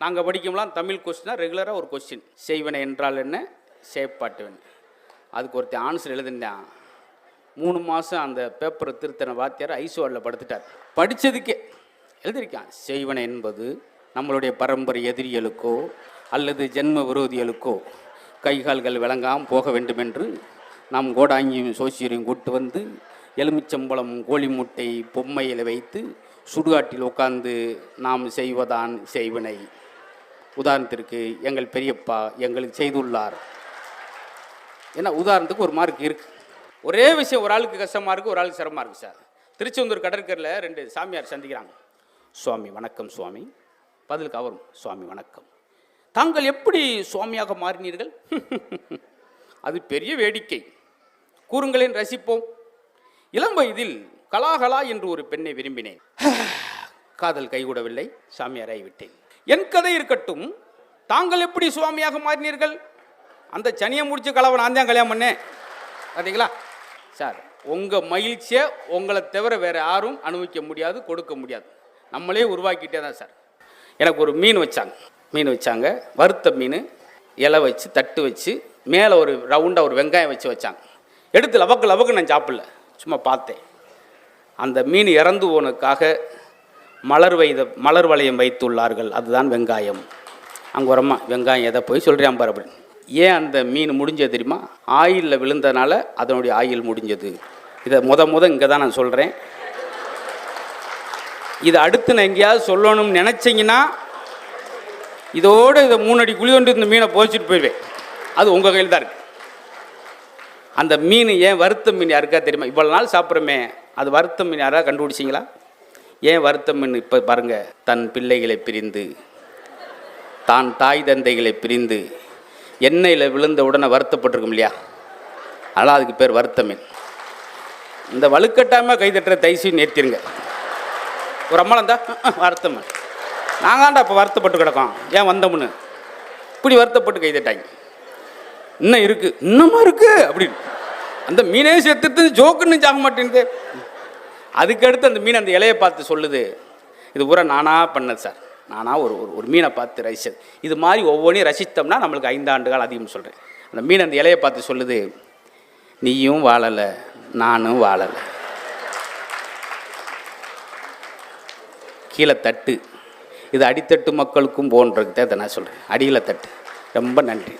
நாங்கள் படிக்கும்போது தமிழ் கொஸ்டினாக ரெகுலராக ஒரு கொஸ்டின், செய்வனை என்றால் என்ன, செயற்பாட்டுவன். அதுக்கு ஒருத்தர் ஆன்சர் எழுதினான். 3 மாதம் அந்த பேப்பரை திருத்தன வாத்தியார் ஐசுவாடில் படுத்துட்டார். படித்ததுக்கே எழுதியிருக்கான், செய்வனை என்பது நம்மளுடைய பரம்பரை எதிரிகளுக்கோ அல்லது ஜென்ம விரோதிகளுக்கோ கைகால்கள் விளங்காமல் போக வேண்டும் என்று நாம் கோடாங்கியும் சோசியரையும் கூட்டு வந்து எலுமிச்சம்பழம் கோழி முட்டை பொம்மையில் வைத்து சுடுகாட்டில் உட்கார்ந்து நாம் செய்வதான் செய்வினை. உதாரணத்திற்கு எங்கள் பெரியப்பா எங்களுக்கு செய்துள்ளார். ஏன்னா உதாரணத்துக்கு ஒரு மார்க் இருக்குது. ஒரே விஷயம் ஒரு ஆளுக்கு கஷ்டமாக இருக்குது, ஒரு ஆளுக்கு சிரமமாக இருக்குது சார். திருச்செந்தூர் கடற்கரையில் 2 சாமியார் சந்திக்கிறாங்க. சுவாமி வணக்கம் சுவாமி. பதிலுக்கு அவரும் சுவாமி வணக்கம். தாங்கள் எப்படி சுவாமியாக மாறினீர்கள்? அது பெரிய வேடிக்கை, கூறுங்களேன் ரசிப்போம். இளம் வயதில் கலாகலா என்று ஒரு பெண்ணை விரும்பினேன். காதல் கைகூடவில்லை, சாமியாராகி விட்டேன். என் கதை இருக்கட்டும், தாங்கள் எப்படி சுவாமியாக மாறினீர்கள்? அந்த சனியை முடிச்சு கலவை நான் தான் கல்யாணம் பண்ணேன். பார்த்தீங்களா சார், உங்கள் மகிழ்ச்சியை உங்களை தவிர வேறு யாரும் அனுபவிக்க முடியாது, கொடுக்க முடியாது. நம்மளே உருவாக்கிட்டே தான் சார். எனக்கு ஒரு மீன் வச்சாங்க, வறுத்த மீன், இலை வச்சு தட்டு வச்சு மேலே ஒரு ரவுண்டாக ஒரு வெங்காயம் வச்சாங்க. எடுத்து லவக்கு நான் சாப்பிடல, சும்மா பார்த்தேன். அந்த மீன் இறந்து போனதுக்காக மலர் வளையம் வைத்துள்ளார்கள், அதுதான் வெங்காயம். அங்கே வரம்மா வெங்காயம் எதை போய் சொல்கிறேன் பாரு அப்படின்னு. ஏன் அந்த மீன் முடிஞ்சது தெரியுமா? ஆயிலில் விழுந்தனால அதனுடைய ஆயில் முடிஞ்சது. இதை முத இங்கே தான் நான் சொல்கிறேன். இதை அடுத்து நான் எங்கேயாவது சொல்லணும்னு நினச்சிங்கன்னா இதோடு இதை 3 அடி குழி கொண்டு இந்த மீனை போச்சுட்டு போயிடுவேன். அது உங்கள் கையில் தான் இருக்குது. அந்த மீன் ஏன் வறுத்த மீன் யாருக்கா தெரியுமா? இவ்வளோ நாள் சாப்பிட்றோமே, அது வறுத்த மீன் யாராவது கண்டுபிடிச்சிங்களா? ஏன் வறுத்த மீன்? இப்போ பாருங்கள், தன் பிள்ளைகளை பிரிந்து, தான் தாய் தந்தைகளை பிரிந்து எண்ணெயில் விழுந்த உடனே வருத்தப்பட்டிருக்கும் இல்லையா? அதனால் அதுக்கு பேர் வறுத்த மீன். இந்த வலுக்கட்டாமல் கைதட்டுற தைசி நேர்த்திருங்க. ஒரு அம்மாளம் தான் வறுத்த மீன். நாங்காண்டா இப்போ வருத்தப்பட்டு கிடக்கோம், ஏன் வந்தோம்னு இப்படி வருத்தப்பட்டு கைதட்டாங்க. இன்னும் இருக்குது, இன்னமும் இருக்குது அப்படின்னு. அந்த மீனே சேர்த்துட்டு ஜோக்குன்னு சாக மாட்டேங்குது. அதுக்கடுத்து அந்த மீன் அந்த இலையை பார்த்து சொல்லுது, இது பூரா நானாக பண்ணது சார், நானாக ஒரு மீனை பார்த்து ரசித்தது. இது மாதிரி ஒவ்வொன்றையும் ரசித்தோம்னா நம்மளுக்கு 5 ஆண்டுகள் அதிகம் சொல்கிறேன். அந்த மீன் அந்த இலையை பார்த்து சொல்லுது, நீயும் வாழலை நானும் வாழலை. கீழே தட்டு, இது அடித்தட்டு மக்களுக்கும் போன்றதுக்கு தான் நான் சொல்கிறேன். அடியில் தட்டு. ரொம்ப நன்றி.